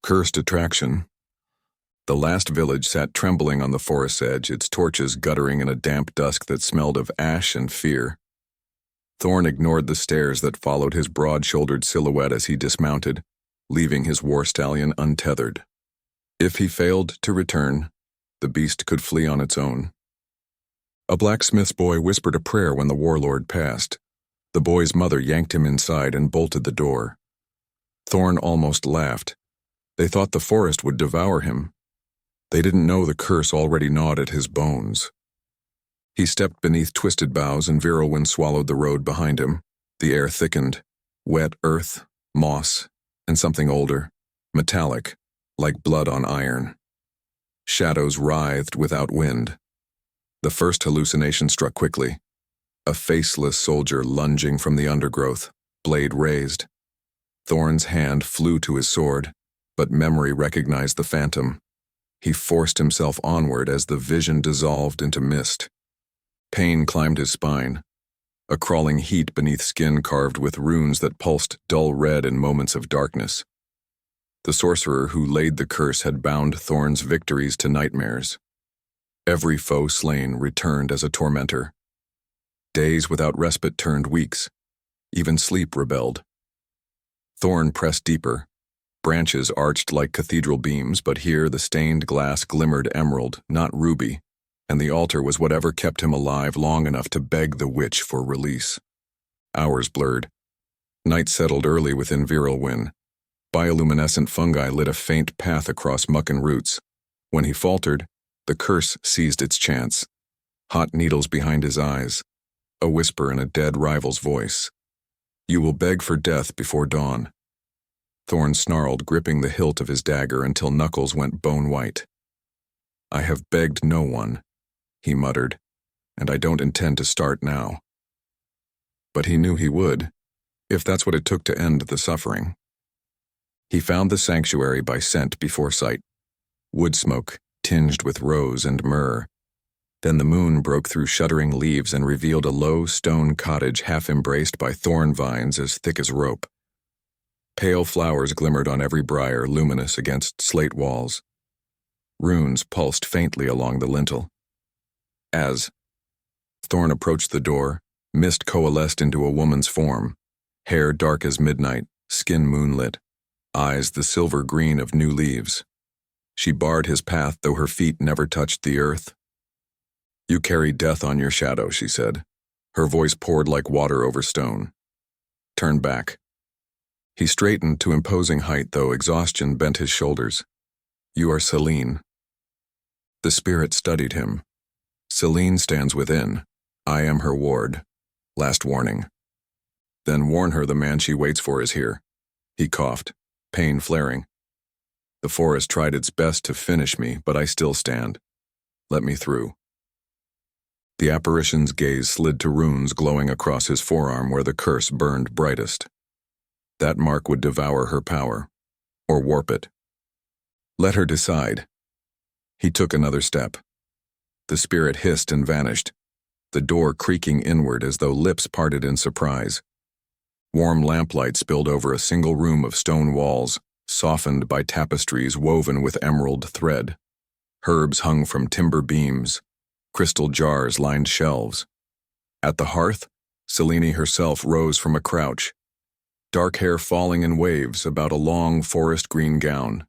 Cursed attraction. The last village sat trembling on the forest's edge, its torches guttering in a damp dusk that smelled of ash and fear. Thorn ignored the stares that followed his broad-shouldered silhouette as he dismounted, leaving his war stallion untethered. If he failed to return, the beast could flee on its own. A blacksmith's boy whispered a prayer when the warlord passed. The boy's mother yanked him inside and bolted the door. Thorn almost laughed. They thought the forest would devour him. They didn't know the curse already gnawed at his bones. He stepped beneath twisted boughs and Virelwyn swallowed the road behind him. The air thickened, wet earth, moss, and something older, metallic, like blood on iron. Shadows writhed without wind. The first hallucination struck quickly. A faceless soldier lunging from the undergrowth, blade raised. Thorn's hand flew to his sword, but memory recognized the phantom. He forced himself onward as the vision dissolved into mist. Pain climbed his spine, a crawling heat beneath skin carved with runes that pulsed dull red in moments of darkness. The sorcerer who laid the curse had bound Thorn's victories to nightmares. Every foe slain returned as a tormentor. Days without respite turned weeks. Even sleep rebelled. Thorn pressed deeper. Branches arched like cathedral beams, but here the stained glass glimmered emerald, not ruby, and the altar was whatever kept him alive long enough to beg the witch for release. Hours blurred. Night settled early within Virilwyn. Bioluminescent fungi lit a faint path across muck and roots. When he faltered, the curse seized its chance. Hot needles behind his eyes. A whisper in a dead rival's voice. "You will beg for death before dawn." Thorn snarled, gripping the hilt of his dagger until knuckles went bone-white. "I have begged no one," he muttered, "and I don't intend to start now." But he knew he would, if that's what it took to end the suffering. He found the sanctuary by scent before sight. Wood smoke, tinged with rose and myrrh. Then the moon broke through shuddering leaves and revealed a low stone cottage half embraced by thorn vines as thick as rope. Pale flowers glimmered on every briar, luminous against slate walls. Runes pulsed faintly along the lintel. As Thorn approached the door, mist coalesced into a woman's form, hair dark as midnight, skin moonlit, eyes the silver green of new leaves. She barred his path, though her feet never touched the earth. "You carry death on your shadow," she said. Her voice poured like water over stone. "Turn back." He straightened to imposing height, though exhaustion bent his shoulders. "You are Seline." The spirit studied him. "Seline stands within. I am her ward. Last warning. Then warn her the man she waits for is here." He coughed, pain flaring. "The forest tried its best to finish me, but I still stand. Let me through." The apparition's gaze slid to runes glowing across his forearm where the curse burned brightest. That mark would devour her power, or warp it. Let her decide. He took another step. The spirit hissed and vanished, the door creaking inward as though lips parted in surprise. Warm lamplight spilled over a single room of stone walls, softened by tapestries woven with emerald thread. Herbs hung from timber beams. Crystal jars lined shelves. At the hearth, Selene herself rose from a crouch, dark hair falling in waves about a long forest green gown.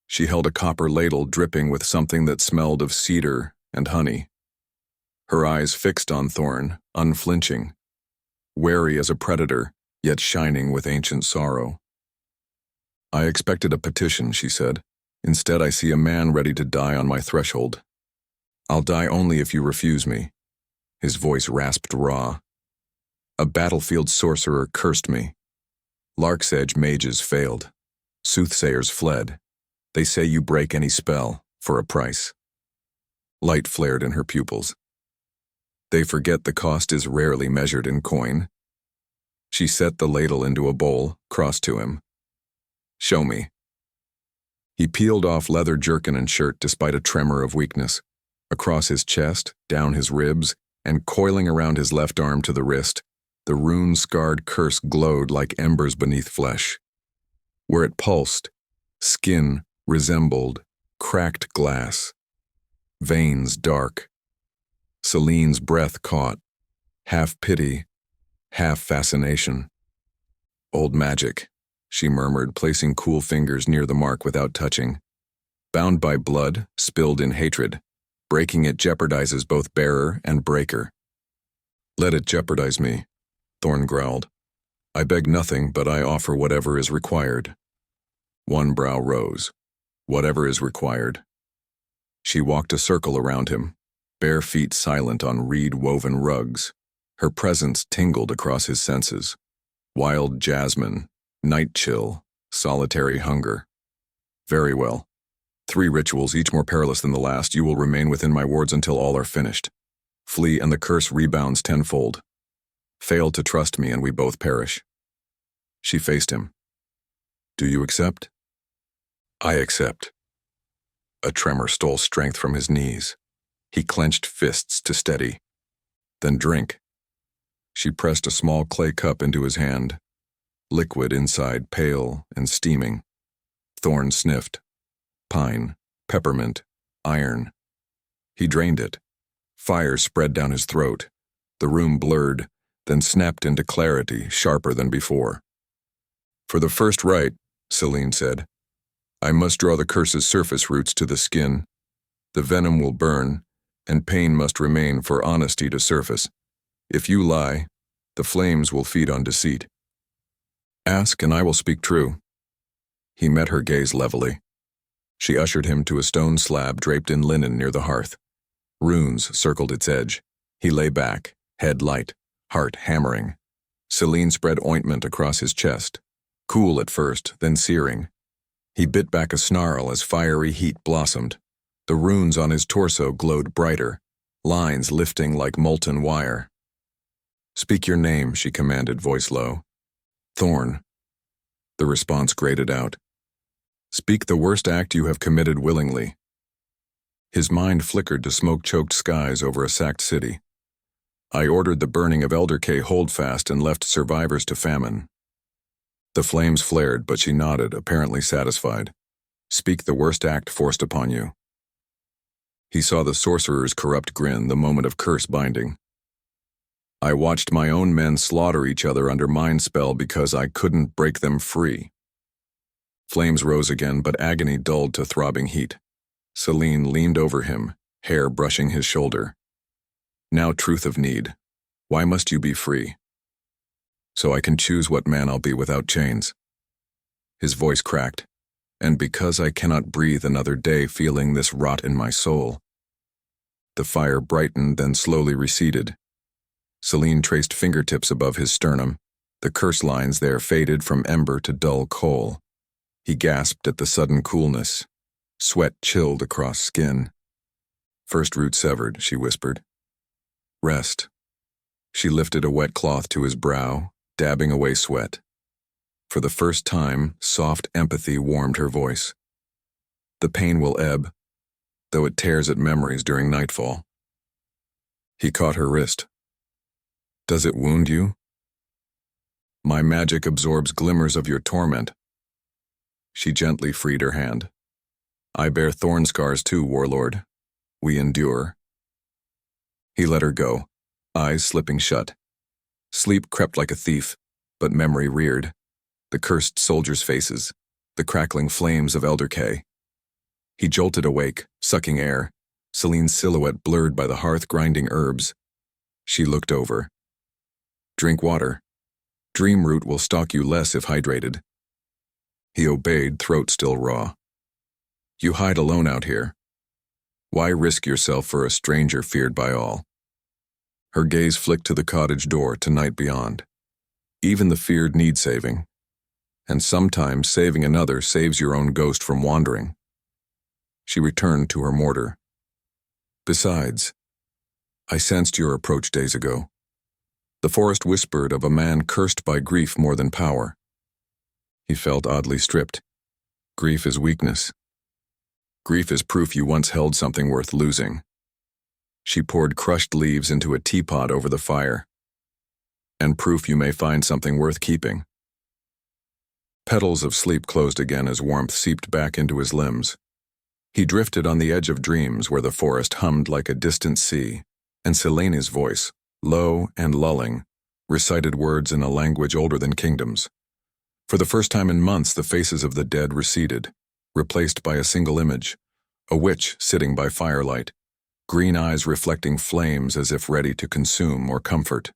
She held a copper ladle dripping with something that smelled of cedar and honey. Her eyes fixed on Thorn, unflinching, wary as a predator, yet shining with ancient sorrow. "I expected a petition," she said. "Instead, I see a man ready to die on my threshold. I'll die only if you refuse me." His voice rasped raw. "A battlefield sorcerer cursed me. Lark's Edge mages failed. Soothsayers fled. They say you break any spell, for a price." Light flared in her pupils. "They forget the cost is rarely measured in coin." She set the ladle into a bowl, crossed to him. "Show me." He peeled off leather jerkin and shirt despite a tremor of weakness. Across his chest, down his ribs, and coiling around his left arm to the wrist, the rune-scarred curse glowed like embers beneath flesh. Where it pulsed, Skin resembled cracked glass, veins dark. Selene's breath caught, half pity, half fascination. Old magic, she murmured, placing cool fingers near the mark without touching. Bound by blood, spilled in hatred. Breaking it jeopardizes both bearer and breaker. Let it jeopardize me, Thorn growled. I beg nothing, but I offer whatever is required. One brow rose. Whatever is required. She walked a circle around him, bare feet silent on reed-woven rugs. Her presence tingled across his senses. Wild jasmine, night chill, solitary hunger. Very well. 3 rituals, each more perilous than the last. You will remain within my wards until all are finished. Flee and the curse rebounds tenfold. Fail to trust me and we both perish. She faced him. Do you accept? I accept. A tremor stole strength from his knees. He clenched fists to steady. Then drink. She pressed a small clay cup into his hand. Liquid inside, pale and steaming. Thorn sniffed. Pine, peppermint, iron. He drained it. Fire spread down his throat. The room blurred, then snapped into clarity, sharper than before. For the first rite, Seline said, I must draw the curse's surface roots to the skin. The venom will burn, and pain must remain for honesty to surface. If you lie, the flames will feed on deceit. Ask, and I will speak true. He met her gaze levelly. She ushered him to a stone slab draped in linen near the hearth. Runes circled its edge. He lay back, head light, heart hammering. Seline spread ointment across his chest. Cool at first, then searing. He bit back a snarl as fiery heat blossomed. The runes on his torso glowed brighter, lines lifting like molten wire. Speak your name, she commanded, voice low. Thorn. The response grated out. Speak the worst act you have committed willingly. His mind flickered to smoke-choked skies over a sacked city. I ordered the burning of Eldercay Holdfast and left survivors to famine. The flames flared, but she nodded, apparently satisfied. Speak the worst act forced upon you. He saw the sorcerer's corrupt grin, the moment of curse binding. I watched my own men slaughter each other under mind spell because I couldn't break them free. Flames rose again, but agony dulled to throbbing heat. Seline leaned over him, hair brushing his shoulder. Now truth of need. Why must you be free? So I can choose what man I'll be without chains. His voice cracked. And because I cannot breathe another day feeling this rot in my soul. The fire brightened, then slowly receded. Seline traced fingertips above his sternum. The curse lines there faded from ember to dull coal. He gasped at the sudden coolness. Sweat chilled across skin. First root severed, she whispered. Rest. She lifted a wet cloth to his brow, dabbing away sweat. For the first time, soft empathy warmed her voice. The pain will ebb, though it tears at memories during nightfall. He caught her wrist. Does it wound you? My magic absorbs glimmers of your torment. She gently freed her hand. I bear thorn scars too, warlord. We endure. He let her go, eyes slipping shut. Sleep crept like a thief, but memory reared. The cursed soldiers' faces, the crackling flames of Eldercay. He jolted awake, sucking air, Selene's silhouette blurred by the hearth-grinding herbs. She looked over. Drink water. Dream root will stalk you less if hydrated. He obeyed, throat still raw. You hide alone out here. Why risk yourself for a stranger feared by all? Her gaze flicked to the cottage door, to night beyond. Even the feared need saving. And sometimes saving another saves your own ghost from wandering. She returned to her mortar. Besides, I sensed your approach days ago. The forest whispered of a man cursed by grief more than power. He felt oddly stripped. Grief is weakness. Grief is proof you once held something worth losing. She poured crushed leaves into a teapot over the fire. And proof you may find something worth keeping. Petals of sleep closed again as warmth seeped back into his limbs. He drifted on the edge of dreams where the forest hummed like a distant sea, and Selene's voice, low and lulling, recited words in a language older than kingdoms. For the first time in months, the faces of the dead receded, replaced by a single image, a witch sitting by firelight, green eyes reflecting flames as if ready to consume or comfort.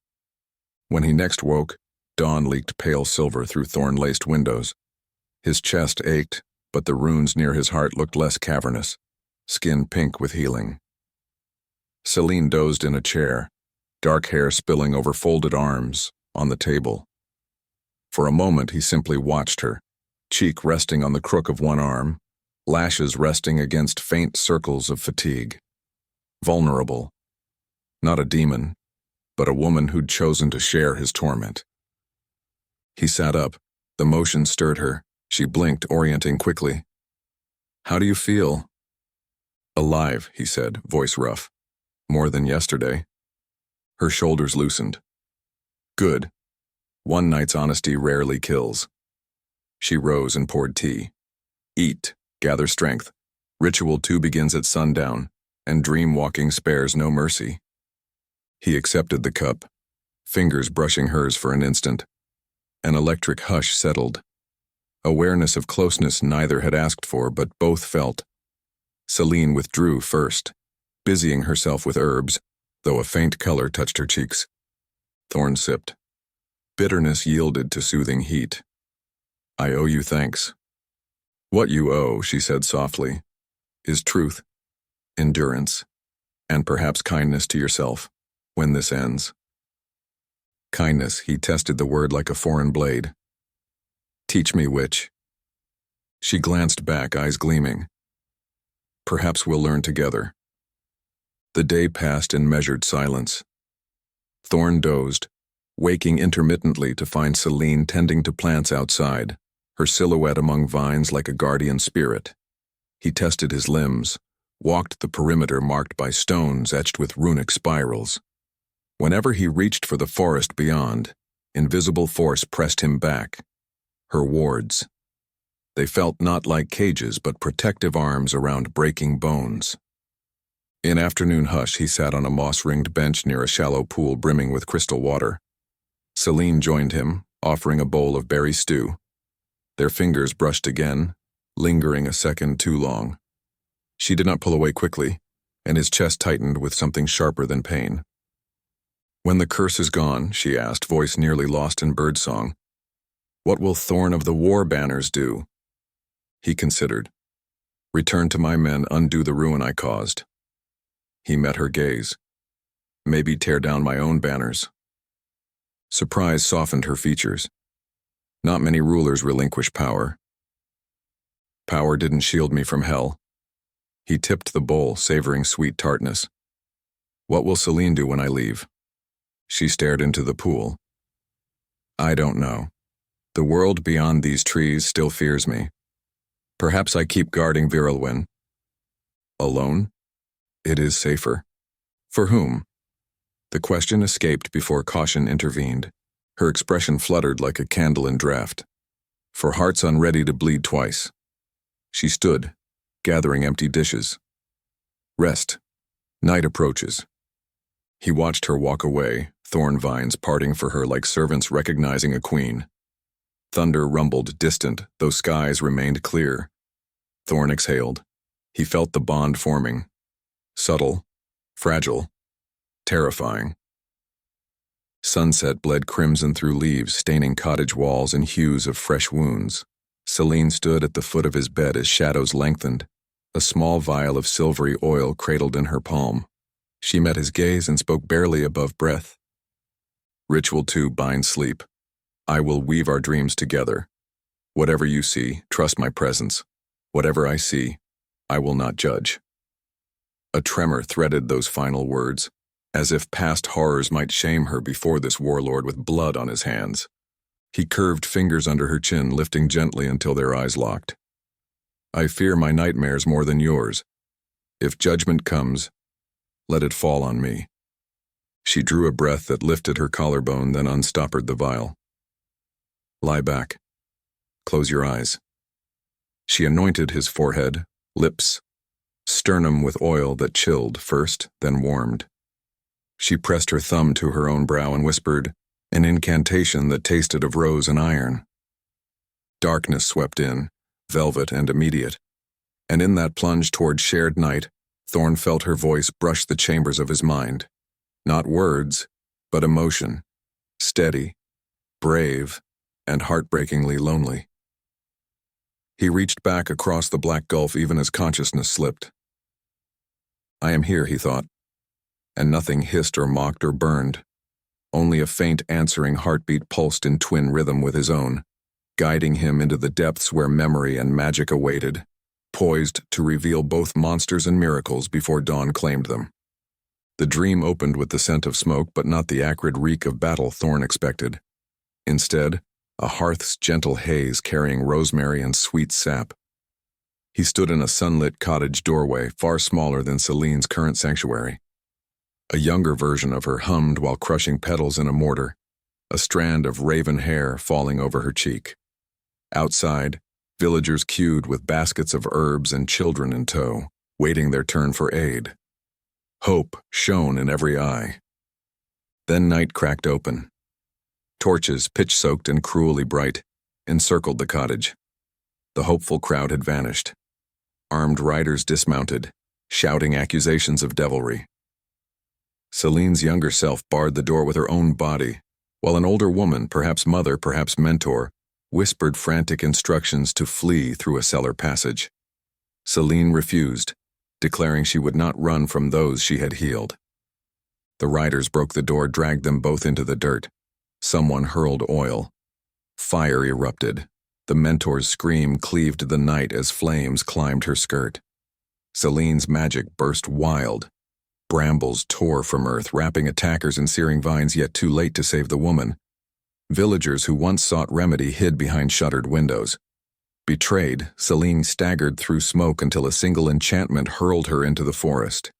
When he next woke, dawn leaked pale silver through thorn-laced windows. His chest ached, but the runes near his heart looked less cavernous, skin pink with healing. Seline dozed in a chair, dark hair spilling over folded arms, on the table. For a moment he simply watched her, cheek resting on the crook of one arm, lashes resting against faint circles of fatigue. Vulnerable. Not a demon, but a woman who'd chosen to share his torment. He sat up. The motion stirred her. She blinked, orienting quickly. "How do you feel?" "Alive," he said, voice rough. "More than yesterday." Her shoulders loosened. "Good. One night's honesty rarely kills." She rose and poured tea. "Eat, gather strength. Ritual 2 begins at sundown, and dream walking spares no mercy." He accepted the cup, fingers brushing hers for an instant. An electric hush settled. Awareness of closeness neither had asked for, but both felt. Seline withdrew first, busying herself with herbs, though a faint color touched her cheeks. Thorn sipped. Bitterness yielded to soothing heat. "I owe you thanks." "What you owe," she said softly, "is truth, endurance, and perhaps kindness to yourself, when this ends." Kindness, he tested the word like a foreign blade. "Teach me, witch." She glanced back, eyes gleaming. "Perhaps we'll learn together." The day passed in measured silence. Thorn dozed, waking intermittently to find Seline tending to plants outside, her silhouette among vines like a guardian spirit. He tested his limbs, walked the perimeter marked by stones etched with runic spirals. Whenever he reached for the forest beyond, invisible force pressed him back. Her wards. They felt not like cages, but protective arms around breaking bones. In afternoon hush, he sat on a moss-ringed bench near a shallow pool brimming with crystal water. Seline joined him, offering a bowl of berry stew. Their fingers brushed again, lingering a second too long. She did not pull away quickly, and his chest tightened with something sharper than pain. "When the curse is gone," she asked, voice nearly lost in birdsong, "what will Thorn of the War banners do?" He considered. "Return to my men, undo the ruin I caused." He met her gaze. "Maybe tear down my own banners." Surprise softened her features. Not many rulers relinquish power. "Power didn't shield me from hell." He tipped the bowl, savoring sweet tartness. "What will Seline do when I leave?" She stared into the pool. "I don't know. The world beyond these trees still fears me. Perhaps I keep guarding Virilwyn." "Alone? It is safer." "For whom?" The question escaped before caution intervened. Her expression fluttered like a candle in draught. "For hearts unready to bleed twice." She stood, gathering empty dishes. "Rest. Night approaches." He watched her walk away, thorn vines parting for her like servants recognizing a queen. Thunder rumbled distant, though skies remained clear. Thorn exhaled. He felt the bond forming. Subtle, fragile, terrifying. Sunset bled crimson through leaves, staining cottage walls in hues of fresh wounds. Seline stood at the foot of his bed as shadows lengthened, a small vial of silvery oil cradled in her palm. She met his gaze and spoke barely above breath. "Ritual 2 binds sleep. I will weave our dreams together. Whatever you see, trust my presence. Whatever I see, I will not judge." A tremor threaded those final words, as if past horrors might shame her before this warlord with blood on his hands. He curved fingers under her chin, lifting gently until their eyes locked. "I fear my nightmares more than yours. If judgment comes, let it fall on me." She drew a breath that lifted her collarbone, then unstoppered the vial. "Lie back. Close your eyes." She anointed his forehead, lips, sternum with oil that chilled first, then warmed. She pressed her thumb to her own brow and whispered, an incantation that tasted of rose and iron. Darkness swept in, velvet and immediate, and in that plunge toward shared night, Thorn felt her voice brush the chambers of his mind. Not words, but emotion, steady, brave, and heartbreakingly lonely. He reached back across the black gulf even as consciousness slipped. "I am here," he thought, and nothing hissed or mocked or burned. Only a faint answering heartbeat pulsed in twin rhythm with his own, guiding him into the depths where memory and magic awaited, poised to reveal both monsters and miracles before dawn claimed them. The dream opened with the scent of smoke, but not the acrid reek of battle Thorn expected. Instead, a hearth's gentle haze carrying rosemary and sweet sap. He stood in a sunlit cottage doorway, far smaller than Selene's current sanctuary. A younger version of her hummed while crushing petals in a mortar, a strand of raven hair falling over her cheek. Outside, villagers queued with baskets of herbs and children in tow, waiting their turn for aid. Hope shone in every eye. Then night cracked open. Torches, pitch-soaked and cruelly bright, encircled the cottage. The hopeful crowd had vanished. Armed riders dismounted, shouting accusations of devilry. Selene's younger self barred the door with her own body, while an older woman, perhaps mother, perhaps mentor, whispered frantic instructions to flee through a cellar passage. Selene refused, declaring she would not run from those she had healed. The riders broke the door, dragged them both into the dirt. Someone hurled oil. Fire erupted. The mentor's scream cleaved the night as flames climbed her skirt. Selene's magic burst wild. Brambles tore from earth, wrapping attackers in searing vines, yet too late to save the woman. Villagers who once sought remedy hid behind shuttered windows. Betrayed, Selene staggered through smoke until a single enchantment hurled her into the forest,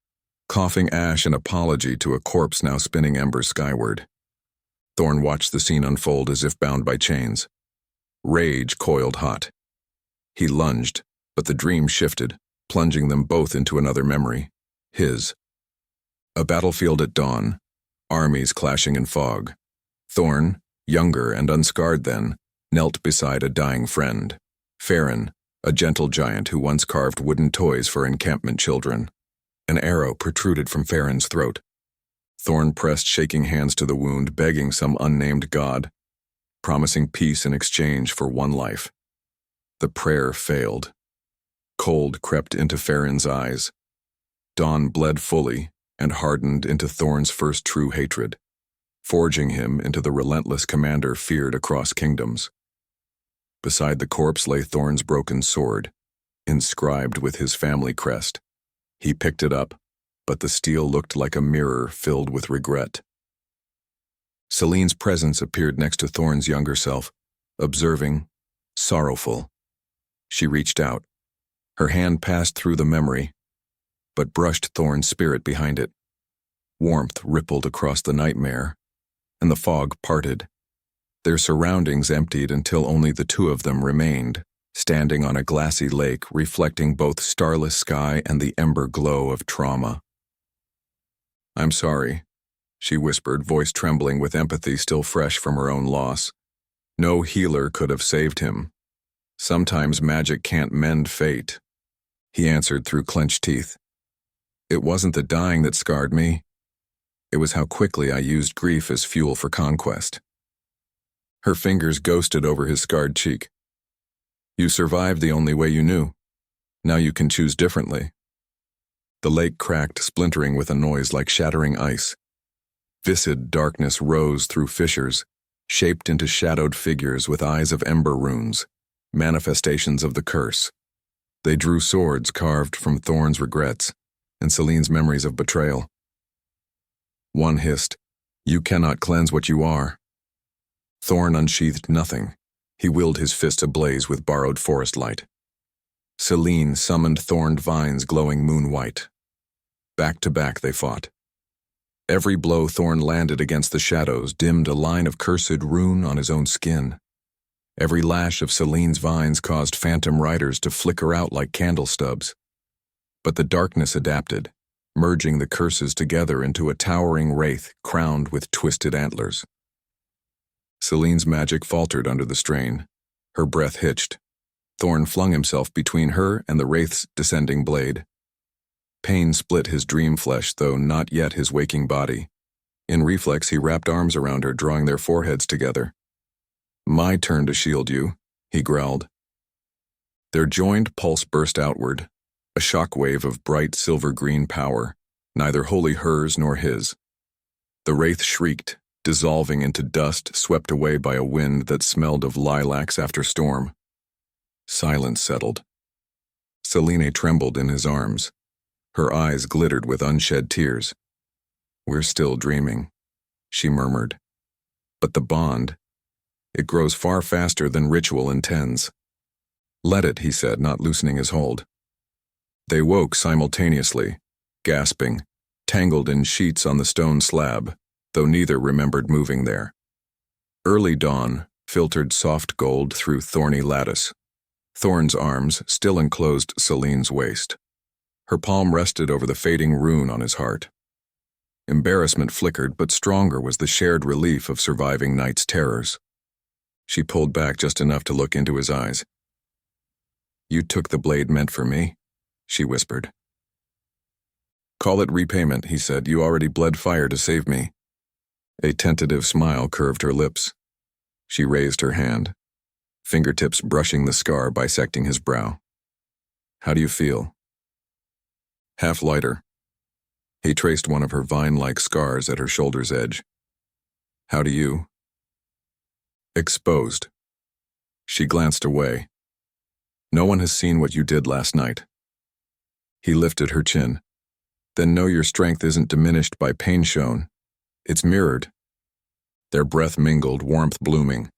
coughing ash an apology to a corpse now spinning embers skyward. Thorn watched the scene unfold as if bound by chains. Rage coiled hot. He lunged, but the dream shifted, plunging them both into another memory, his. A battlefield at dawn, armies clashing in fog. Thorn, younger and unscarred then, knelt beside a dying friend. Farron, a gentle giant who once carved wooden toys for encampment children. An arrow protruded from Farron's throat. Thorn pressed shaking hands to the wound, begging some unnamed god, promising peace in exchange for one life. The prayer failed. Cold crept into Farron's eyes. Dawn bled fully and hardened into Thorn's first true hatred, forging him into the relentless commander feared across kingdoms. Beside the corpse lay Thorn's broken sword, inscribed with his family crest. He picked it up, but the steel looked like a mirror filled with regret. Selene's presence appeared next to Thorn's younger self, observing, sorrowful. She reached out. Her hand passed through the memory, but brushed Thorn's spirit behind it. Warmth rippled across the nightmare, and the fog parted. Their surroundings emptied until only the two of them remained, standing on a glassy lake reflecting both starless sky and the ember glow of trauma. "I'm sorry," she whispered, voice trembling with empathy still fresh from her own loss. No healer could have saved him. Sometimes magic can't mend fate. He answered through clenched teeth. "It wasn't the dying that scarred me. It was how quickly I used grief as fuel for conquest." Her fingers ghosted over his scarred cheek. "You survived the only way you knew. Now you can choose differently." The lake cracked, splintering with a noise like shattering ice. Viscid darkness rose through fissures, shaped into shadowed figures with eyes of ember runes, manifestations of the curse. They drew swords carved from Thorn's regrets and Selene's memories of betrayal. One hissed, "You cannot cleanse what you are." Thorn unsheathed nothing. He willed his fist ablaze with borrowed forest light. Selene summoned thorned vines glowing moon-white. Back to back they fought. Every blow Thorn landed against the shadows dimmed a line of cursed rune on his own skin. Every lash of Selene's vines caused phantom riders to flicker out like candle stubs. But the darkness adapted, merging the curses together into a towering wraith crowned with twisted antlers. Selene's magic faltered under the strain. Her breath hitched. Thorn flung himself between her and the wraith's descending blade. Pain split his dream flesh, though not yet his waking body. In reflex, he wrapped arms around her, drawing their foreheads together. "My turn to shield you," he growled. Their joined pulse burst outward, a shockwave of bright silver-green power, neither wholly hers nor his. The wraith shrieked, dissolving into dust swept away by a wind that smelled of lilacs after storm. Silence settled. Selene trembled in his arms. Her eyes glittered with unshed tears. "We're still dreaming," she murmured. "But the bond, it grows far faster than ritual intends." "Let it," he said, not loosening his hold. They woke simultaneously, gasping, tangled in sheets on the stone slab, though neither remembered moving there. Early dawn filtered soft gold through thorny lattice. Thorn's arms still enclosed Selene's waist. Her palm rested over the fading rune on his heart. Embarrassment flickered, but stronger was the shared relief of surviving night's terrors. She pulled back just enough to look into his eyes. "You took the blade meant for me," she whispered. "Call it repayment," he said. "You already bled fire to save me." A tentative smile curved her lips. She raised her hand, fingertips brushing the scar bisecting his brow. "How do you feel?" "Half lighter." He traced one of her vine-like scars at her shoulder's edge. "How do you?" "Exposed." She glanced away. "No one has seen what you did last night." He lifted her chin. "Then know your strength isn't diminished by pain shown. It's mirrored." Their breath mingled, warmth blooming.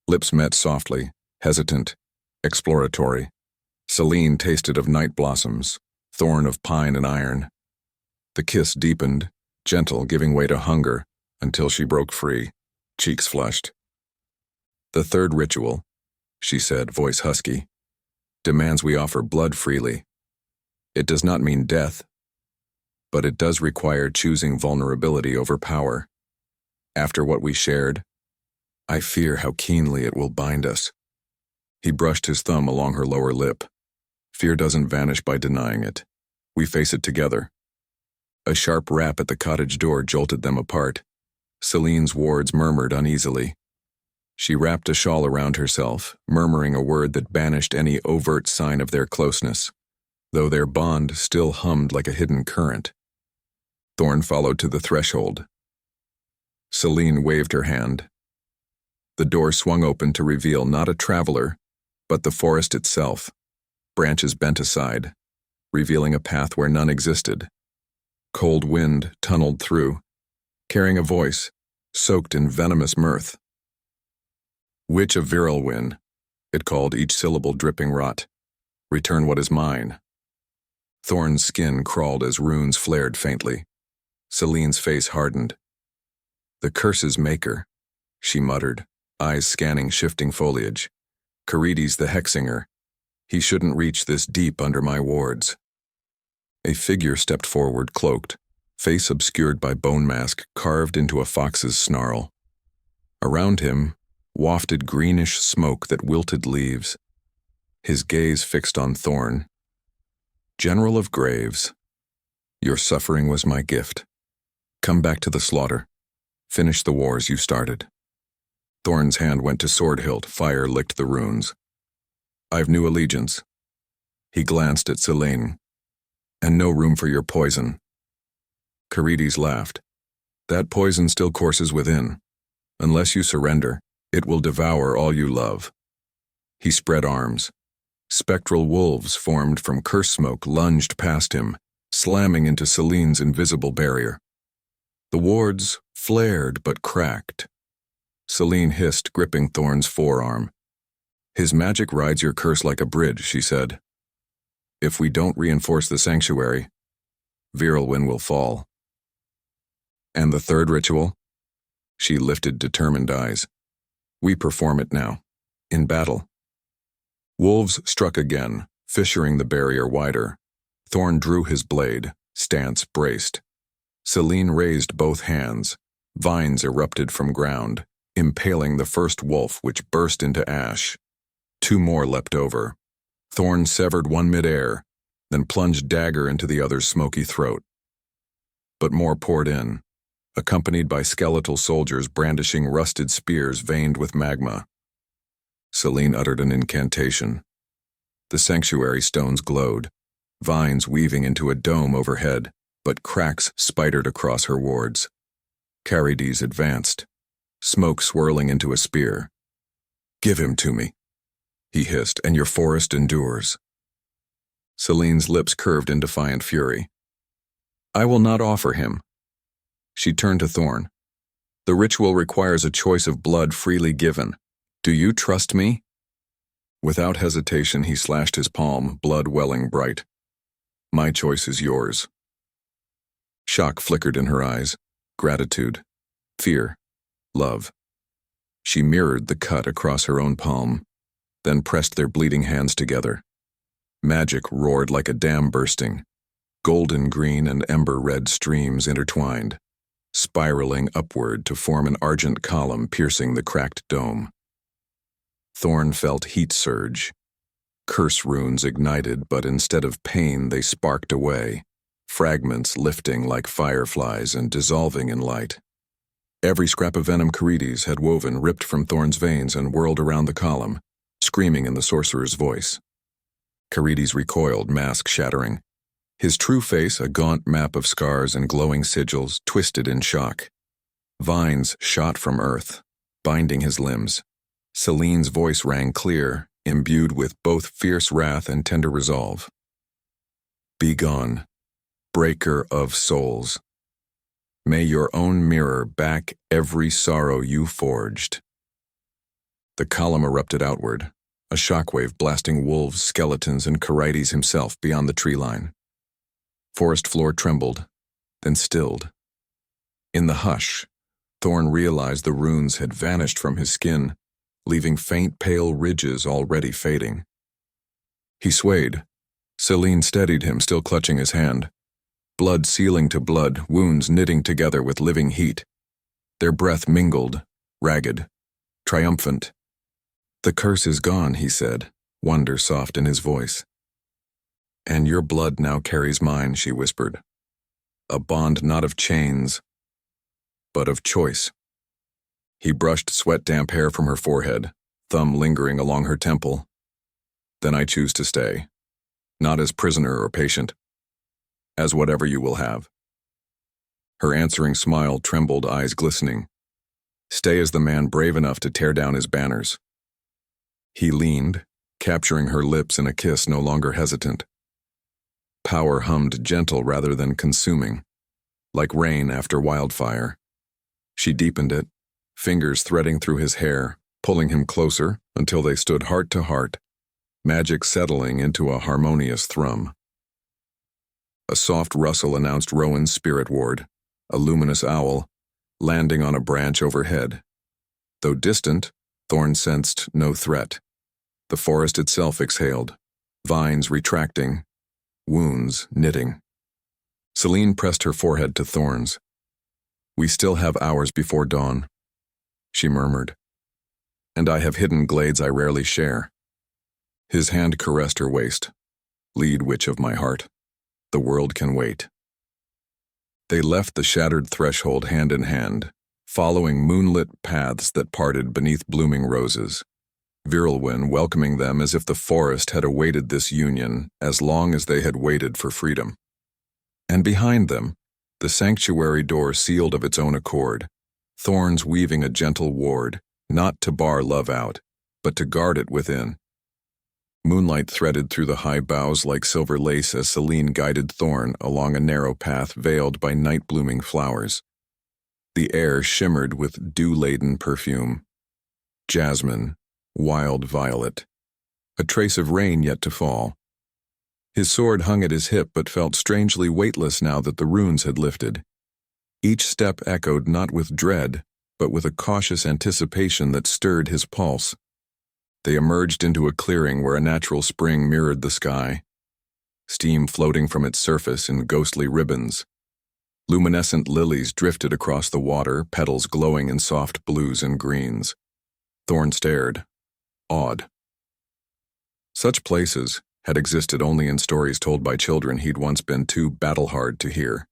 Lips met softly, hesitant, exploratory. Selene tasted of night blossoms, Thorn of pine and iron. The kiss deepened, gentle, giving way to hunger, until she broke free, cheeks flushed. "The third ritual," she said, voice husky, "demands we offer blood freely. It does not mean death, but it does require choosing vulnerability over power. After what we shared, I fear how keenly it will bind us." He brushed his thumb along her lower lip. "Fear doesn't vanish by denying it. We face it together." A sharp rap at the cottage door jolted them apart. Selene's wards murmured uneasily. She wrapped a shawl around herself, murmuring a word that banished any overt sign of their closeness, though their bond still hummed like a hidden current. Thorn followed to the threshold. Selene waved her hand. The door swung open to reveal not a traveler, but the forest itself, branches bent aside, revealing a path where none existed. Cold wind tunneled through, carrying a voice, soaked in venomous mirth. "Witch of Virelwyn," it called, each syllable dripping rot. "Return what is mine." Thorn's skin crawled as runes flared faintly. Selene's face hardened. "The curse's maker," she muttered, eyes scanning shifting foliage. "Carides the Hexinger. He shouldn't reach this deep under my wards." A figure stepped forward, cloaked, face obscured by bone mask carved into a fox's snarl. Around him wafted greenish smoke that wilted leaves. His gaze fixed on Thorn. "General of Graves, your suffering was my gift. Come back to the slaughter. Finish the wars you started." Thorn's hand went to sword hilt, fire licked the runes. "I've new allegiance." He glanced at Seline. "And no room for your poison." Carides laughed. "That poison still courses within. Unless you surrender, it will devour all you love." He spread arms. Spectral wolves formed from curse smoke lunged past him, slamming into Selene's invisible barrier. The wards flared but cracked. Selene hissed, gripping Thorn's forearm. "His magic rides your curse like a bridge," she said. "If we don't reinforce the sanctuary, Virilwin will fall." "And the third ritual?" She lifted determined eyes. "We perform it now. In battle. Wolves struck again, fissuring the barrier wider. Thorn drew his blade, stance braced. Seline raised both hands. Vines erupted from ground, impaling the first wolf, which burst into ash. 2 more leapt over. Thorn severed one mid-air, then plunged dagger into the other's smoky throat. But more poured in, accompanied by skeletal soldiers brandishing rusted spears veined with magma. Seline uttered an incantation. The sanctuary stones glowed, vines weaving into a dome overhead, but cracks spidered across her wards. Carides advanced, smoke swirling into a spear. "Give him to me," he hissed, "and your forest endures." Seline's lips curved in defiant fury. "I will not offer him." She turned to Thorn. "The ritual requires a choice of blood freely given. Do you trust me?" Without hesitation, he slashed his palm, blood welling bright. "My choice is yours." Shock flickered in her eyes. Gratitude, fear, love. She mirrored the cut across her own palm, then pressed their bleeding hands together. Magic roared like a dam bursting. Golden green and ember red streams intertwined, spiraling upward to form an argent column piercing the cracked dome. Thorn felt heat surge. Curse runes ignited, but instead of pain they sparked away, fragments lifting like fireflies and dissolving in light. Every scrap of venom Carides had woven ripped from Thorn's veins and whirled around the column, screaming in the sorcerer's voice. Carides recoiled, mask shattering. His true face, a gaunt map of scars and glowing sigils, twisted in shock. Vines shot from earth, binding his limbs. Seline's voice rang clear, imbued with both fierce wrath and tender resolve. "Be gone, breaker of souls. May your own mirror back every sorrow you forged." The column erupted outward, a shockwave blasting wolves, skeletons, and Carides himself beyond the tree line. Forest floor trembled, then stilled. In the hush, Thorn realized the runes had vanished from his skin, leaving faint pale ridges already fading. He swayed. Seline steadied him, still clutching his hand. Blood sealing to blood, wounds knitting together with living heat. Their breath mingled, ragged, triumphant. "The curse is gone," he said, wonder soft in his voice. "And your blood now carries mine," she whispered. "A bond not of chains, but of choice." He brushed sweat-damp hair from her forehead, thumb lingering along her temple. "Then I choose to stay, not as prisoner or patient, as whatever you will have." Her answering smile trembled, eyes glistening. "Stay as the man brave enough to tear down his banners." He leaned, capturing her lips in a kiss no longer hesitant. Power hummed gentle rather than consuming, like rain after wildfire. She deepened it, fingers threading through his hair, pulling him closer until they stood heart to heart, magic settling into a harmonious thrum. A soft rustle announced Rowan's spirit ward, a luminous owl, landing on a branch overhead. Though distant, Thorn sensed no threat. The forest itself exhaled, vines retracting, wounds knitting. Seline pressed her forehead to Thorn's. "We still have hours before dawn," she murmured. "And I have hidden glades I rarely share." His hand caressed her waist. "Lead, witch of my heart. The world can wait." They left the shattered threshold hand in hand, following moonlit paths that parted beneath blooming roses. Virilwyn welcoming them as if the forest had awaited this union as long as they had waited for freedom. And behind them, the sanctuary door sealed of its own accord, thorns weaving a gentle ward, not to bar love out, but to guard it within. Moonlight threaded through the high boughs like silver lace as Seline guided Thorn along a narrow path veiled by night-blooming flowers. The air shimmered with dew-laden perfume. Jasmine, wild violet, a trace of rain yet to fall. His sword hung at his hip but felt strangely weightless now that the runes had lifted. Each step echoed not with dread, but with a cautious anticipation that stirred his pulse. They emerged into a clearing where a natural spring mirrored the sky, steam floating from its surface in ghostly ribbons. Luminescent lilies drifted across the water, petals glowing in soft blues and greens. Thorn stared, awed. Such places had existed only in stories told by children he'd once been too battle-hard to hear.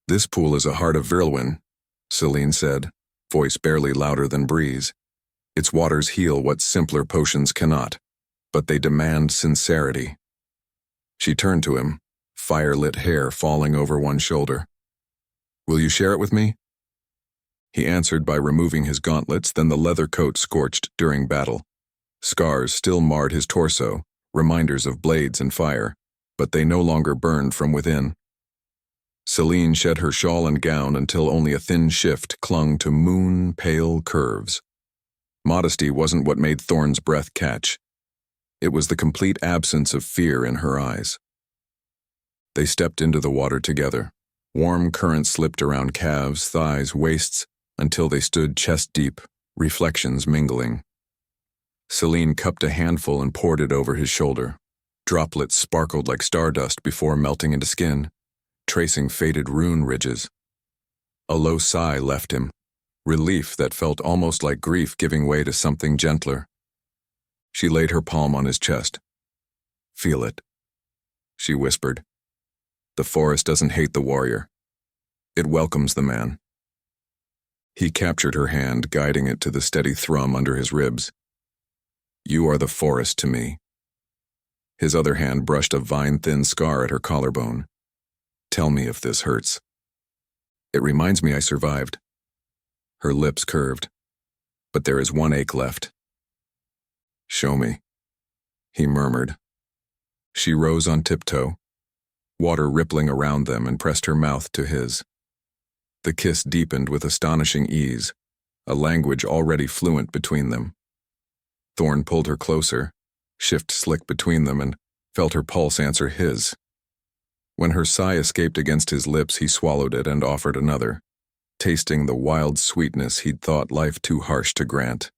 "This pool is a heart of Virilwyn," Seline said, voice barely louder than breeze. "Its waters heal what simpler potions cannot, but they demand sincerity." She turned to him, fire-lit hair falling over one shoulder. "Will you share it with me?" He answered by removing his gauntlets, then the leather coat scorched during battle. Scars still marred his torso, reminders of blades and fire, but they no longer burned from within. Seline shed her shawl and gown until only a thin shift clung to moon-pale curves. Modesty wasn't what made Thorn's breath catch. It was the complete absence of fear in her eyes. They stepped into the water together. Warm currents slipped around calves, thighs, waists, until they stood chest-deep, reflections mingling. Seline cupped a handful and poured it over his shoulder. Droplets sparkled like stardust before melting into skin, tracing faded rune ridges. A low sigh left him, relief that felt almost like grief giving way to something gentler. She laid her palm on his chest. "Feel it," she whispered. "The forest doesn't hate the warrior. It welcomes the man." He captured her hand, guiding it to the steady thrum under his ribs. "You are the forest to me." His other hand brushed a vine-thin scar at her collarbone. "Tell me if this hurts." "It reminds me I survived." Her lips curved. "But there is one ache left." "Show me," he murmured. She rose on tiptoe, water rippling around them, and pressed her mouth to his. The kiss deepened with astonishing ease, a language already fluent between them. Thorn pulled her closer, shift slick between them, and felt her pulse answer his. When her sigh escaped against his lips, he swallowed it and offered another, tasting the wild sweetness he'd thought life too harsh to grant.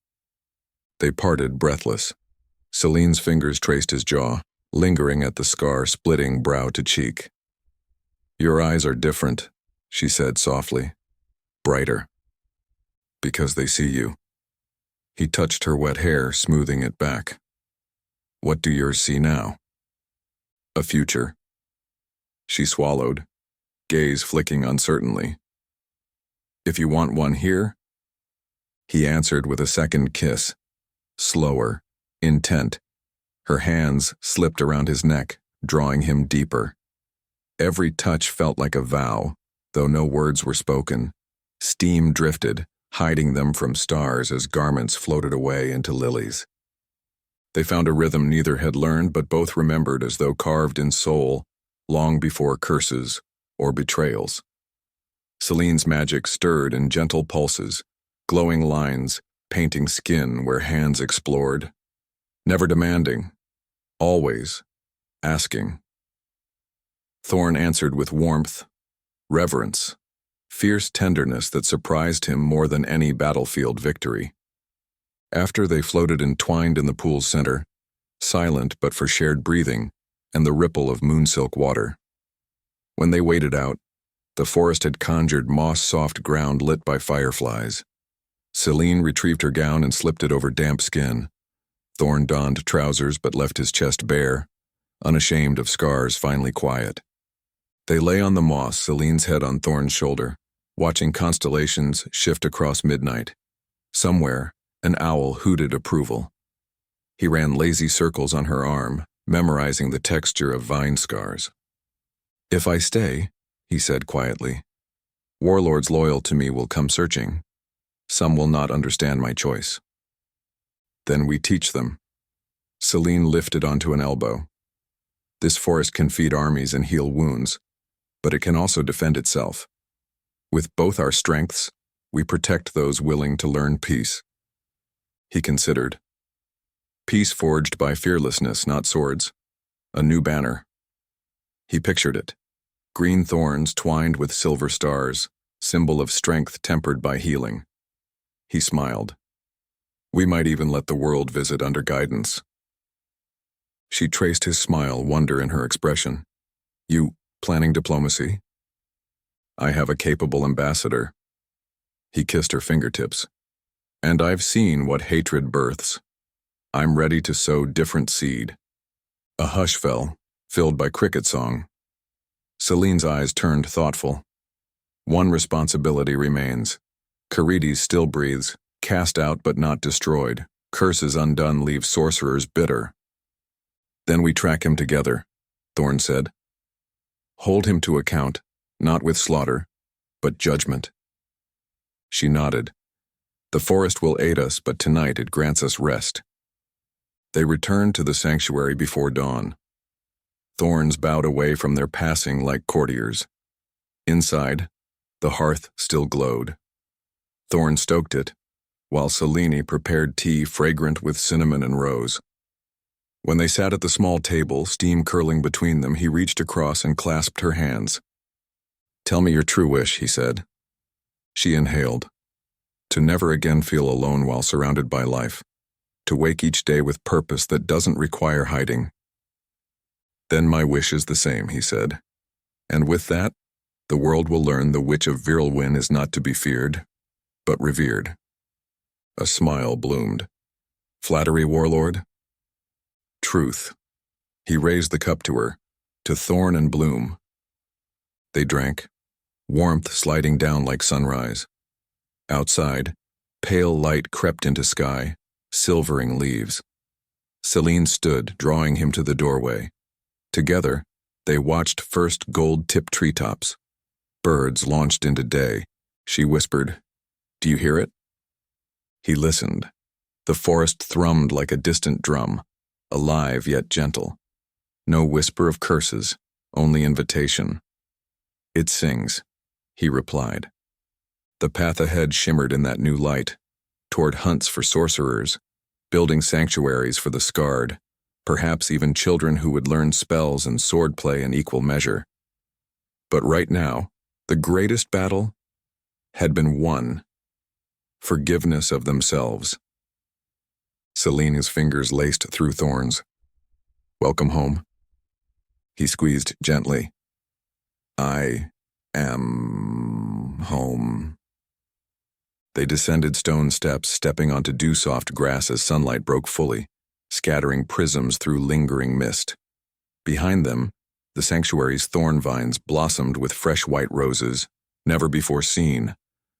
They parted breathless. Seline's fingers traced his jaw, lingering at the scar splitting brow to cheek. "Your eyes are different," she said softly. "Brighter. Because they see you." He touched her wet hair, smoothing it back. "What do yours see now?" "A future." She swallowed, gaze flicking uncertainly. "If you want one here?" He answered with a second kiss, slower, intent. Her hands slipped around his neck, drawing him deeper. Every touch felt like a vow, though no words were spoken. Steam drifted, hiding them from stars as garments floated away into lilies. They found a rhythm neither had learned but both remembered as though carved in soul, long before curses or betrayals. Seline's magic stirred in gentle pulses, glowing lines, painting skin where hands explored. Never demanding, always asking. Thorn answered with warmth, reverence, fierce tenderness that surprised him more than any battlefield victory. After they floated entwined in the pool's center, silent but for shared breathing and the ripple of moonsilk water. When they waded out, the forest had conjured moss-soft ground lit by fireflies. Seline retrieved her gown and slipped it over damp skin. Thorn donned trousers but left his chest bare, unashamed of scars finally quiet. They lay on the moss, Seline's head on Thorn's shoulder, watching constellations shift across midnight. Somewhere, an owl hooted approval. He ran lazy circles on her arm, memorizing the texture of vine scars. "If I stay," he said quietly, "warlords loyal to me will come searching. Some will not understand my choice. Then we teach them." Seline lifted onto an elbow. "This forest can feed armies and heal wounds, but it can also defend itself. With both our strengths, we protect those willing to learn peace." He considered. Peace forged by fearlessness, not swords. A new banner. He pictured it. Green thorns twined with silver stars, symbol of strength tempered by healing. He smiled. We might even let the world visit under guidance. She traced his smile, wonder in her expression. You planning diplomacy? I have a capable ambassador. He kissed her fingertips. And I've seen what hatred births. I'm ready to sow different seed. A hush fell, filled by cricket song. Selene's eyes turned thoughtful. One responsibility remains. Carides still breathes, cast out but not destroyed. Curses undone leave sorcerers bitter. Then we track him together, Thorn said. Hold him to account, not with slaughter, but judgment. She nodded. The forest will aid us, but tonight it grants us rest. They returned to the sanctuary before dawn. Thorns bowed away from their passing like courtiers. Inside, the hearth still glowed. Thorn stoked it, while Selene prepared tea fragrant with cinnamon and rose. When they sat at the small table, steam curling between them, he reached across and clasped her hands. Tell me your true wish, he said. She inhaled. To never again feel alone while surrounded by life. To wake each day with purpose that doesn't require hiding. Then my wish is the same, he said. And with that, the world will learn the witch of Virilwin is not to be feared, but revered. A smile bloomed. Flattery, warlord? Truth. He raised the cup to her, to Thorn and Bloom. They drank, warmth sliding down like sunrise. Outside, pale light crept into sky, silvering leaves. Seline stood, drawing him to the doorway. Together, they watched first gold-tipped treetops. Birds launched into day. She whispered, Do you hear it? He listened. The forest thrummed like a distant drum, alive yet gentle. No whisper of curses, only invitation. It sings, he replied. The path ahead shimmered in that new light, toward hunts for sorcerers, building sanctuaries for the scarred, perhaps even children who would learn spells and swordplay in equal measure. But right now, the greatest battle had been won. Forgiveness of themselves. Selene's fingers laced through Thorn's. Welcome home. He squeezed gently. I am home. They descended stone steps, stepping onto dew-soft grass as sunlight broke fully, scattering prisms through lingering mist. Behind them, the sanctuary's thorn vines blossomed with fresh white roses, never before seen,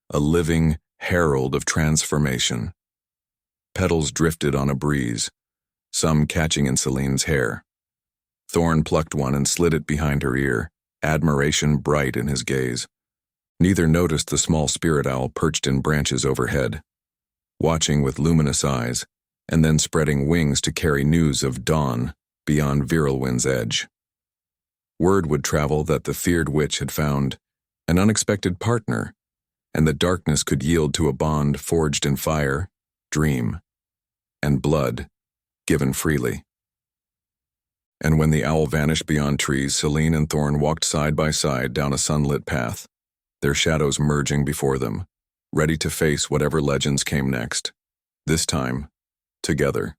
a living herald of transformation. Petals drifted on a breeze, some catching in Selene's hair. Thorn plucked one and slid it behind her ear, admiration bright in his gaze. Neither noticed the small spirit owl perched in branches overhead, watching with luminous eyes, and then spreading wings to carry news of dawn beyond Virilwin's edge. Word would travel that the feared witch had found an unexpected partner, and that darkness could yield to a bond forged in fire, dream, and blood given freely. And when the owl vanished beyond trees, Selene and Thorn walked side by side down a sunlit path, their shadows merging before them, ready to face whatever legends came next. This time, together.